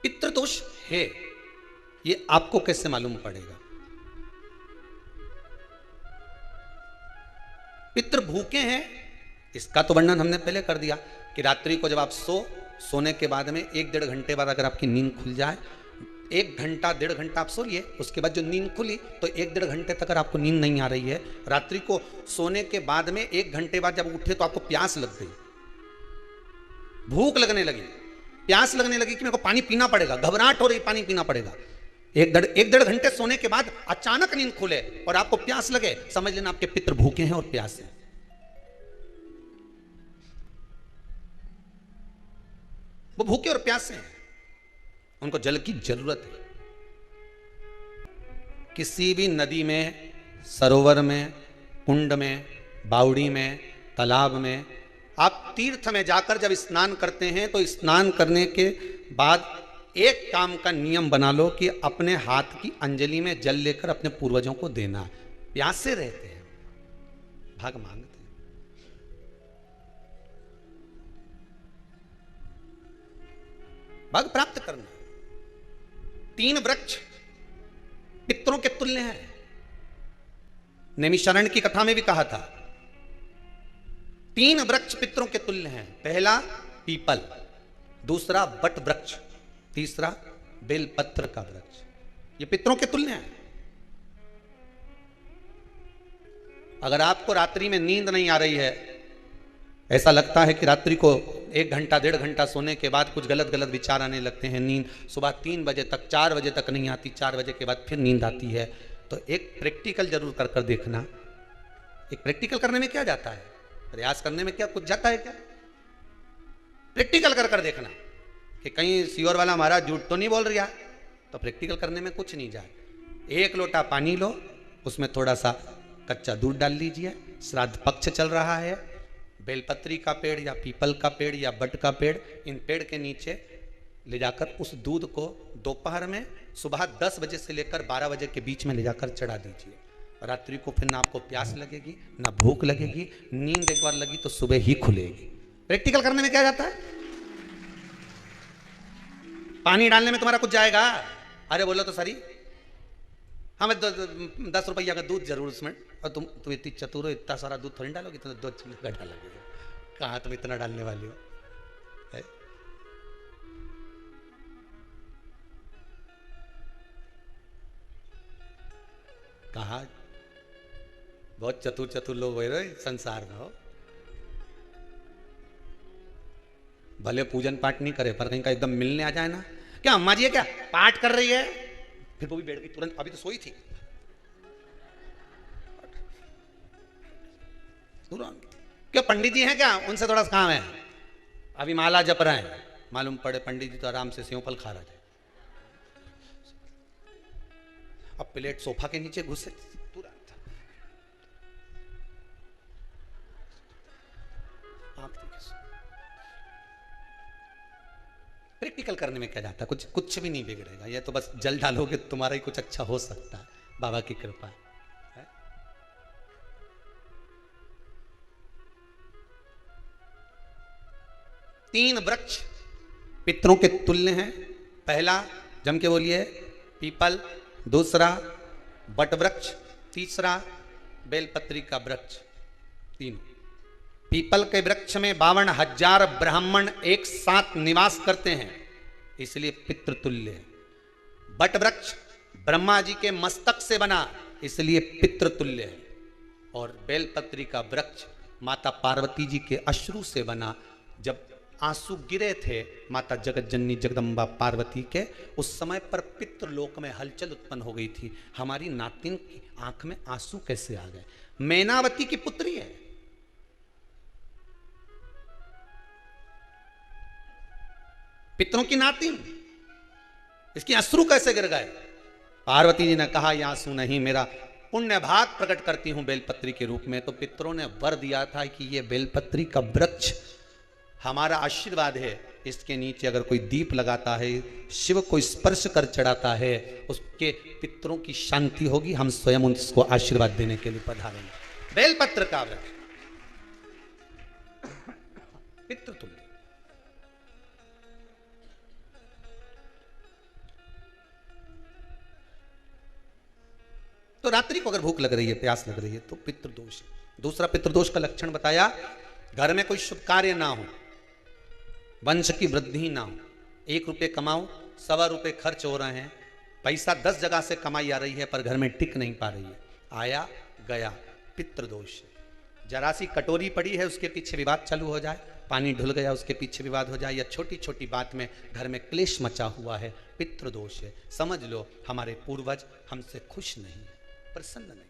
पितृदोष है ये आपको कैसे मालूम पड़ेगा? पितृ भूखे हैं इसका तो वर्णन हमने पहले कर दिया कि रात्रि को जब आप सोने के बाद में 1-1.5 घंटे बाद अगर आपकी नींद खुल जाए, 1 घंटा 1.5 घंटा आप सो लिए, उसके बाद जो नींद खुली तो 1-1.5 घंटे तक अगर आपको नींद नहीं आ रही है, रात्रि को सोने के बाद में 1 घंटे बाद जब उठे तो आपको प्यास लग गई, भूख लगने लगी, प्यास लगने लगी कि मेरे को पानी पीना पड़ेगा, घबराहट हो रही, पानी पीना पड़ेगा। 1-1.5 घंटे सोने के बाद अचानक नींद खुले और आपको प्यास लगे, समझ लेना आपके पितृ भूखे हैं और प्यास है। वो भूखे और प्यासे हैं, उनको जल की जरूरत है। किसी भी नदी में, सरोवर में, कुंड में, बावड़ी में, तालाब में, आप तीर्थ में जाकर जब स्नान करते हैं तो स्नान करने के बाद एक काम का नियम बना लो कि अपने हाथ की अंजलि में जल लेकर अपने पूर्वजों को देना। प्यासे रहते हैं, भाग मांगते हैं। भाग प्राप्त करना। 3 वृक्ष पितरों के तुल्य हैं। नैमिषारण्य की कथा में भी कहा था 3 वृक्ष पितरों के तुल्य हैं। पहला पीपल, दूसरा बट वृक्ष, तीसरा बेलपत्र का वृक्ष। ये पितरों के तुल्य हैं। अगर आपको रात्रि में नींद नहीं आ रही है, ऐसा लगता है कि रात्रि को 1 घंटा 1.5 घंटा सोने के बाद कुछ गलत गलत विचार आने लगते हैं, नींद सुबह 3 बजे तक 4 बजे तक नहीं आती, 4 बजे के बाद फिर नींद आती है, तो एक प्रैक्टिकल जरूर कर देखना। एक प्रैक्टिकल करने में क्या जाता है, प्रयास करने में क्या कुछ जाता है क्या? प्रैक्टिकल कर देखना कि कहीं सियोर वाला महाराज झूठ तो नहीं बोल रहा, तो प्रैक्टिकल करने में कुछ नहीं जाए। 1 लोटा पानी लो, उसमें थोड़ा सा कच्चा दूध डाल लीजिए, श्राद्ध पक्ष चल रहा है, बेलपत्री का पेड़ या पीपल का पेड़ या बट का पेड़, इन पेड़ के नीचे ले जाकर उस दूध को दोपहर में सुबह 10 बजे से लेकर 12 बजे के बीच में ले जाकर चढ़ा दीजिए। रात्रि को फिर ना आपको प्यास लगेगी ना भूख लगेगी, नींद एक बार लगी तो सुबह ही खुलेगी। प्रैक्टिकल करने में क्या जाता है? पानी डालने में तुम्हारा कुछ जाएगा? अरे बोलो तो सरी, हमें 10 रुपया का दूध जरूर उसमें, और तुम इतनी चतुर हो, इतना सारा दूध थोड़ी डालोगी, तो 2 चिल्ली का डालोगे। कहाँ तुम इतना डालने वाली हो है? कहा बहुत चतुर लोग हो रहे संसार में हो, भले पूजन पाठ नहीं करे पर कहीं का एकदम मिलने आ जाए ना, क्या अम्मा जी है क्या पाठ कर रही है, फिर वो भी बैठ गई तुरंत, अभी तो सोई थी तुरंत। क्या पंडित जी हैं क्या, उनसे थोड़ा सा काम है, अभी माला जप रहे हैं, मालूम पड़े पंडित जी तो आराम से सेव फल खा रहे थे, अब प्लेट सोफा के नीचे घुसे तुरंत। प्रैक्टिकल करने में क्या जाता है, कुछ भी नहीं बिगड़ेगा, ये तो बस जल डालोगे तुम्हारा ही कुछ अच्छा हो सकता है, बाबा की कृपा है। 3 वृक्ष पितरों के तुल्य हैं। पहला जम के बोलिए पीपल, दूसरा बट वृक्ष, तीसरा बेलपत्री का वृक्ष। 3 पीपल के वृक्ष में 52,000 ब्राह्मण एक साथ निवास करते हैं, इसलिए पितृतुल्य है। बट वृक्ष ब्रह्मा जी के मस्तक से बना, इसलिए पितृतुल्य है। और बेलपत्री का वृक्ष माता पार्वती जी के अश्रु से बना, जब आंसू गिरे थे माता जगत जननी जगदम्बा पार्वती के, उस समय पर पितृलोक में हलचल उत्पन्न हो गई थी, हमारी नातिन की आंख में आंसू कैसे आ गए। मैनावती की पुत्री है, पितरों की नातिन, इसकी अश्रु कैसे गिर गए। पार्वती जी ने कहा ये आंसू नहीं, मेरा पुण्य भाग प्रकट करती हूं बेलपत्री के रूप में। तो पितरों ने वर दिया था कि ये बेलपत्री का वृक्ष हमारा आशीर्वाद है, इसके नीचे अगर कोई दीप लगाता है, शिव को स्पर्श कर चढ़ाता है, उसके पितरों की शांति होगी, हम स्वयं उसको आशीर्वाद देने के लिए पधारेंगे। बेलपत्र का वृक्ष पितृतुल्य। तो रात्रि को अगर भूख लग रही है, प्यास लग रही है, तो पितृदोष है। दूसरा पितृदोष का लक्षण बताया, घर में कोई शुभ कार्य ना हो, वंश की वृद्धि ना हो, 1 रुपये कमाओ, 1.25 रुपये खर्च हो रहे हैं, पैसा 10 जगह से कमाई आ रही है पर घर में टिक नहीं पा रही है, आया गया, पितृदोष है। जरा सी कटोरी पड़ी है उसके पीछे विवाद चालू हो जाए, पानी ढुल गया उसके पीछे विवाद हो जाए, या छोटी छोटी बात में घर में क्लेश मचा हुआ है, पितृदोष है। समझ लो हमारे पूर्वज हमसे खुश नहीं, प्रसन्न नहीं।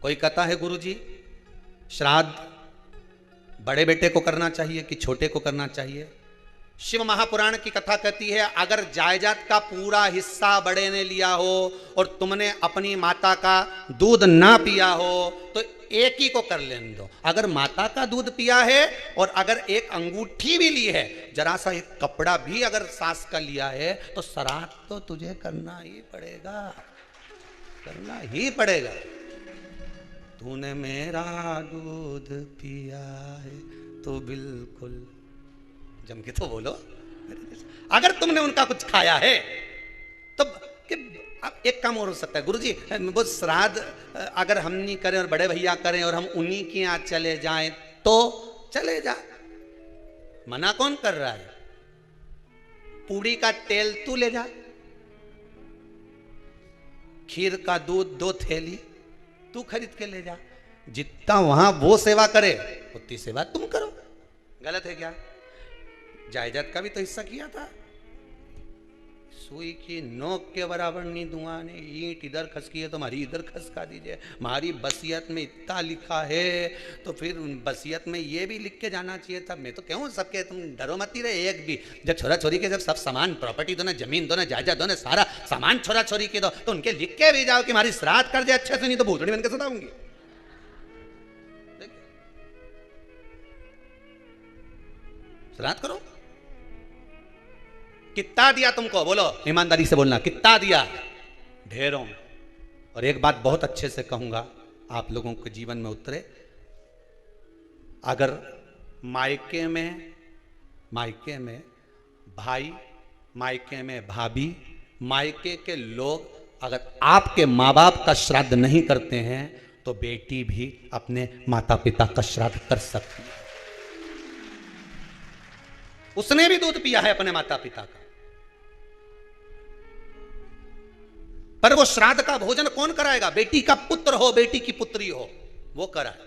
कोई कहता है गुरुजी श्राद्ध बड़े बेटे को करना चाहिए कि छोटे को करना चाहिए? शिव महापुराण की कथा कहती है, अगर जायदाद का पूरा हिस्सा बड़े ने लिया हो और तुमने अपनी माता का दूध ना पिया हो तो एक ही को कर लेने दो। अगर माता का दूध पिया है और अगर एक अंगूठी भी ली है, जरा सा एक कपड़ा भी अगर सास का लिया है, तो श्राद्ध तो तुझे करना ही पड़ेगा, करना ही पड़ेगा। तूने मेरा दूध पिया है तो बिल्कुल जम के तो बोलो। अगर तुमने उनका कुछ खाया है तो अब एक काम और हो सकता है, गुरुजी वो श्राद्ध अगर हम नहीं करें और बड़े भैया करें और हम उन्हीं के यहाँ चले जाएं तो चले जा, मना कौन कर रहा है? पूड़ी का तेल तू ले जा, खीर का दूध 2 थैली तू खरीद के ले जा, जितना वहां वो सेवा करे उतनी सेवा तुम करो। गलत है क्या? जायदाद का भी तो हिस्सा किया था। सुई की नोक के बराबर नहीं दूंगा ने, ईंट इधर खसकी है तो हमारी इधर खसका दीजिए। हमारी बसियत में इतना लिखा है तो फिर बसियत में ये भी लिख के जाना चाहिए था। मैं तो कहूँ सबके, तुम डरो मत ही रहे एक भी। जब छोरा छोरी के जब सब सामान, प्रॉपर्टी दो ना, जमीन दो ना, जायदाद दो ना, सारा सामान छोरा छोरी के दो, तो उनके लिख के भी जाओ कि हमारी श्राद्ध कर दे अच्छे से, नहीं तो भूतड़ी बन के सताऊंगी। श्राद्ध करो। कितना दिया तुमको? बोलो ईमानदारी से बोलना, कितना दिया? ढेरों। और एक बात बहुत अच्छे से कहूंगा, आप लोगों के जीवन में उतरे। अगर मायके में भाई, मायके में भाभी, मायके के लोग अगर आपके माँ बाप का श्राद्ध नहीं करते हैं तो बेटी भी अपने माता पिता का श्राद्ध कर सकती है। उसने भी दूध पिया है अपने माता पिता का, पर वो श्राद्ध का भोजन कौन कराएगा? बेटी का पुत्र हो, बेटी की पुत्री हो, वो कराए।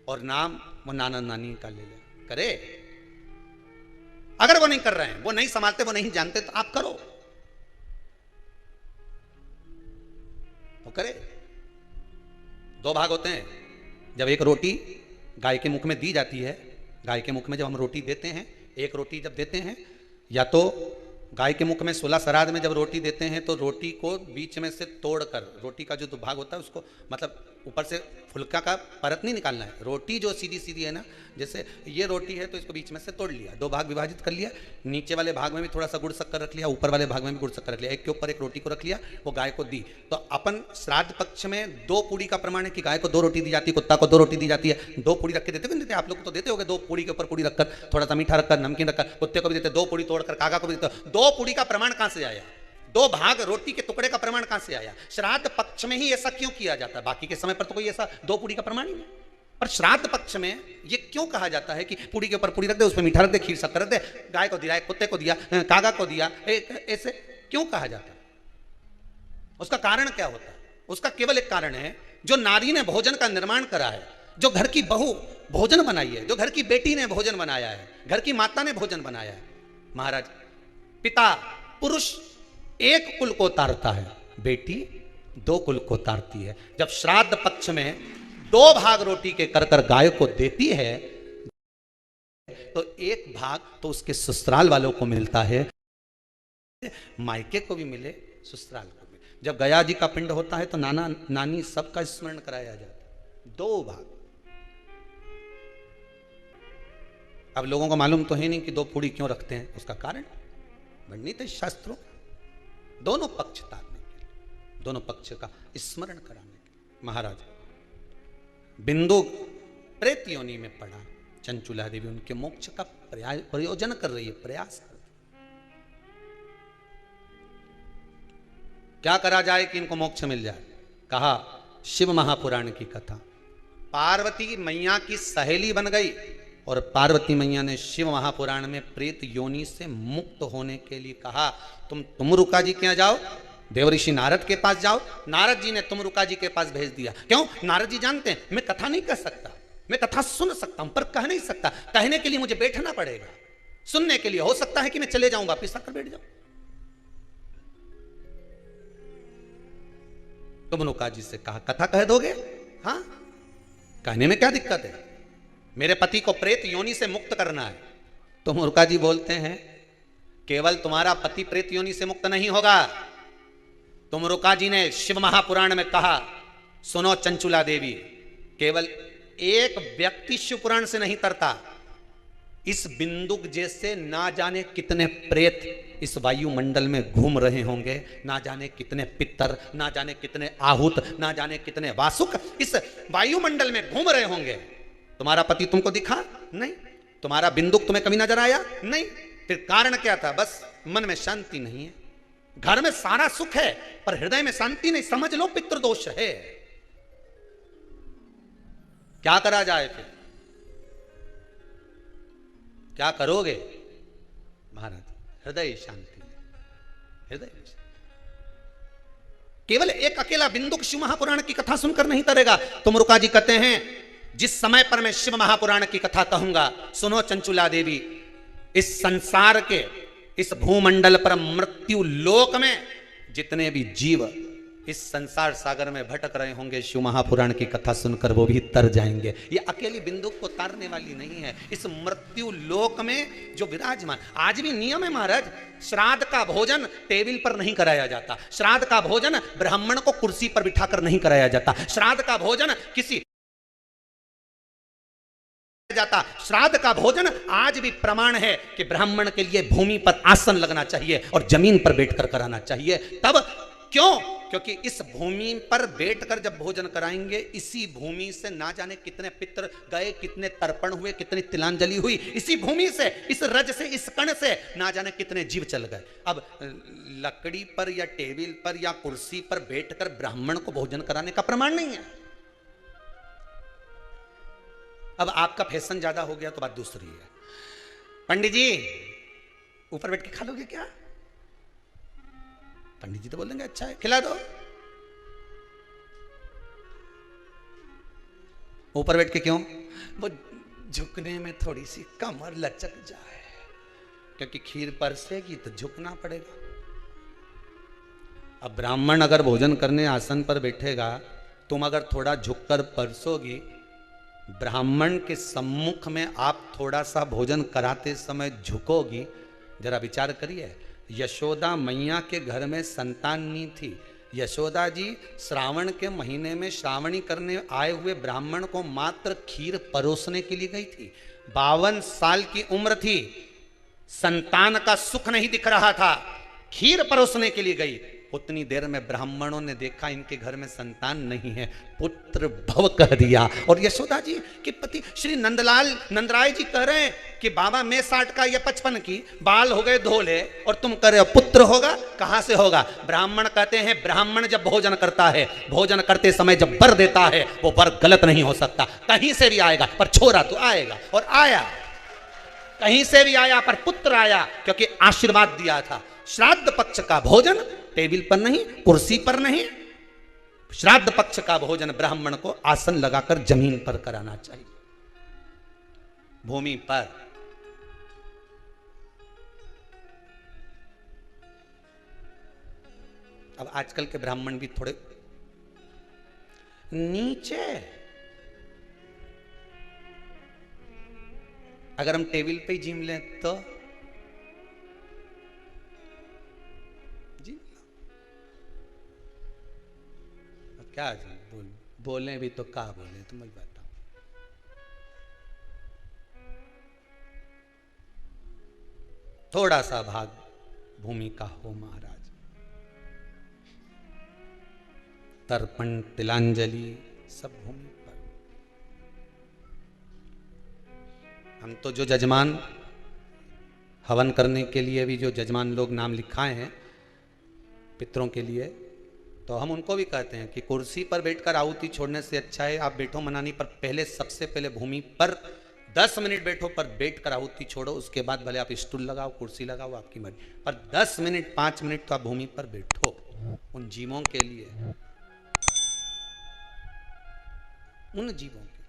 और नाम वो नाना नानी का ले ले, करे। अगर वो नहीं कर रहे हैं, वो नहीं संभालते, वो नहीं जानते, तो आप करो, वो करे। 2 भाग होते हैं। जब एक रोटी गाय के मुख में दी जाती है, गाय के मुख में जब हम रोटी देते हैं, एक रोटी जब देते हैं, या तो गाय के मुख में 16 श्राद्ध में जब रोटी देते हैं तो रोटी को बीच में से तोड़कर, रोटी का जो भाग होता है उसको, मतलब ऊपर से फुलका का परत नहीं निकालना है। रोटी जो सीधी सीधी है ना, जैसे ये रोटी है तो इसको बीच में से तोड़ लिया, 2 भाग विभाजित कर लिया, नीचे वाले भाग में भी थोड़ा सा गुड़ शक्कर रख लिया, ऊपर वाले भाग में भी गुड़ शक्कर रख लिया, एक के ऊपर एक रोटी को रख लिया, वो गाय को दी। तो अपन श्राद्ध पक्ष में 2 पूड़ी का प्रमाण है कि गाय को 2 रोटी दी जाती है, कुत्ता को 2 रोटी दी जाती है। 2 पूड़ी रख के देते हो, देते आप लोग तो देते होगे, 2 पूड़ी के ऊपर पूड़ी रखकर, थोड़ा सा मीठा रखकर, नमकीन रखकर, कुत्ते को भी देते, 2 पूड़ी तोड़कर कागा को भी देते। 2 पूड़ी का प्रमाण कहां से आया? 2 भाग रोटी के टुकड़े का प्रमाण कहां से आया? श्राद्ध पक्ष में ही ऐसा क्यों किया जाता है? बाकी के समय पर तो कोई ऐसा 2 पूड़ी का प्रमाण ही नहीं। पर श्राद्ध पक्ष में ये क्यों कहा जाता है कि पूड़ी के ऊपर पूड़ी रख दे, उसमें मीठा रख दे, खीर शक्कर रख दे, गाय को दिया, कुत्ते को दिया, कागा को दिया, ऐसे क्यों कहा जाता है? उसका कारण क्या होता है? उसका केवल एक कारण है, जो नारी ने भोजन का निर्माण करा है, जो घर की बहू भोजन बनाई है, जो घर की बेटी ने भोजन बनाया है, घर की माता ने भोजन बनाया है। महाराज, पिता पुरुष 1 कुल को तारता है, बेटी 2 कुल को तारती है। जब श्राद्ध पक्ष में 2 भाग रोटी के कर कर गाय को देती है तो 1 भाग तो उसके ससुराल वालों को मिलता है, मायके को भी मिले, ससुराल को भी। जब गया जी का पिंड होता है तो नाना नानी सबका स्मरण कराया जाता है, 2 भाग। अब लोगों को मालूम तो है नहीं कि 2 पूड़ी क्यों रखते हैं, उसका कारण वर्णित है शास्त्रों, दोनों पक्ष तारने के लिए, दोनों पक्ष का स्मरण कराने के लिए। महाराज, बिंदु प्रेत योनि में पड़ा, चंचुला देवी उनके मोक्ष का प्रयोजन कर रही है, प्रयास कर रही है। क्या करा जाए कि इनको मोक्ष मिल जाए? कहा शिव महापुराण की कथा। पार्वती मैया की सहेली बन गई और पार्वती मैया ने शिव महापुराण में प्रेत योनि से मुक्त होने के लिए कहा तुम रुका जी के यहाँ जाओ, देवऋषि नारद के पास जाओ। नारद जी ने तुमरुका जी के पास भेज दिया। क्यों? नारद जी जानते हैं मैं कथा नहीं कर सकता, मैं कथा सुन सकता हूं पर कह नहीं सकता, कहने के लिए मुझे बैठना पड़ेगा, सुनने के लिए हो सकता है कि मैं चले जाऊं वापिस आकर बैठ जाऊं। तुमरुका जी से कहा कथा कह दोगे? हाँ, कहने में क्या दिक्कत है, मेरे पति को प्रेत योनि से मुक्त करना है। तुमरुका जी बोलते हैं केवल तुम्हारा पति प्रेत योनि से मुक्त नहीं होगा। तुमरुका जी ने शिव महापुराण में कहा सुनो चंचुला देवी, केवल एक व्यक्ति शिव पुराण से नहीं तरता, इस बिंदुक जैसे ना जाने कितने प्रेत इस वायुमंडल में घूम रहे होंगे, ना जाने कितने पितर, ना जाने कितने आहूत, ना जाने कितने वासुक इस वायुमंडल में घूम रहे होंगे। तुम्हारा पति तुमको दिखा नहीं, तुम्हारा बिंदुक तुम्हें कभी नजर आया नहीं, फिर कारण क्या था? बस मन में शांति नहीं है, घर में सारा सुख है पर हृदय में शांति नहीं, समझ लो पितृदोष है। क्या करा जाए? फिर क्या करोगे? महाराज हृदय शांति, हृदय केवल एक अकेला बिंदुक शिव महापुराण की कथा सुनकर नहीं तरेगा। तुमरुका जी कहते हैं जिस समय पर मैं शिव महापुराण की कथा कहूंगा, सुनो चंचुला देवी, इस संसार के इस भूमंडल पर मृत्यु लोक में जितने भी जीव इस संसार सागर में भटक रहे होंगे, शिव महापुराण की कथा सुनकर वो भी तर जाएंगे। ये अकेली बिंदुक को तारने वाली नहीं है, इस मृत्यु लोक में जो विराजमान। आज भी नियम है महाराज, श्राद्ध का भोजन टेबल पर नहीं कराया जाता, श्राद्ध का भोजन ब्राह्मण को कुर्सी पर बिठाकर नहीं कराया जाता, श्राद्ध का भोजन किसी जाता, श्राद्ध का भोजन आज भी प्रमाण है कि ब्राह्मण के लिए भूमि पर आसन लगना चाहिए और जमीन पर बैठकर कराना चाहिए। तब क्यों? क्योंकि इस भूमि पर बैठकर जब भोजन कराएंगे, इसी भूमि से ना जाने कितने पितर गए, कितने तर्पण हुए, कितनी तिलांजलि हुई, इसी भूमि से, इस रज से, इस कण से ना जाने कितने जीव चल गए। अब लकड़ी पर या टेबल पर या कुर्सी पर बैठकर ब्राह्मण को भोजन कराने का प्रमाण नहीं है। अब आपका फैशन ज्यादा हो गया तो बात दूसरी है। पंडित जी ऊपर बैठ के खा लोगे क्या? पंडित जी तो बोलेंगे अच्छा है खिला दो। ऊपर बैठ के क्यों? वो झुकने में थोड़ी सी कमर लचक जाए, क्योंकि खीर परसेगी तो झुकना पड़ेगा। अब ब्राह्मण अगर भोजन करने आसन पर बैठेगा, तुम अगर थोड़ा झुककर परसोगी, ब्राह्मण के सम्मुख में आप थोड़ा सा भोजन कराते समय झुकोगी। जरा विचार करिए, यशोदा मैया के घर में संतान नहीं थी, यशोदा जी श्रावण के महीने में श्रावणी करने आए हुए ब्राह्मण को मात्र खीर परोसने के लिए गई थी। 52 साल की उम्र थी, संतान का सुख नहीं दिख रहा था, खीर परोसने के लिए गई। उतनी देर में ब्राह्मणों ने देखा इनके घर में संतान नहीं है, पुत्र भव कह दिया। और यशोदा जी के पति श्री नंदराय जी कह रहे हैं कि बाबा मैं 60 का, ये 55 की, बाल हो गए धोले और तुम कह रहे हो पुत्र होगा, कहां से होगा? ब्राह्मण कहते हैं ब्राह्मण जब भोजन करता है, भोजन करते समय जब वर देता है, वो वर गलत नहीं हो सकता, कहीं से भी आएगा, पर छोरा तो आएगा। और आया, कहीं से भी आया पर पुत्र आया, क्योंकि आशीर्वाद दिया था। श्राद्ध पक्ष का भोजन टेबल पर नहीं, कुर्सी पर नहीं, श्राद्ध पक्ष का भोजन ब्राह्मण को आसन लगाकर जमीन पर कराना चाहिए, भूमि पर। अब आजकल के ब्राह्मण भी थोड़े नीचे, अगर हम टेबल पे ही जिम लें तो क्या बोले भी तो क्या बोले, तुम बताओ। थोड़ा सा भाग भूमि का हो महाराज, तर्पण तिलांजलि सब भूमि पर। हम तो जो जजमान हवन करने के लिए भी जो जजमान लोग नाम लिखाए हैं पितरों के लिए, तो हम उनको भी कहते हैं कि कुर्सी पर बैठकर आहुति छोड़ने से अच्छा है आप बैठो मनानी पर, पहले सबसे पहले भूमि पर 10 मिनट बैठो, पर बैठकर आहुति छोड़ो। उसके बाद भले आप स्टूल लगाओ, कुर्सी लगाओ, आपकी मर्जी, पर 10 मिनट 5 मिनट तो आप भूमि पर बैठो उन जीवों के लिए, उन जीवों के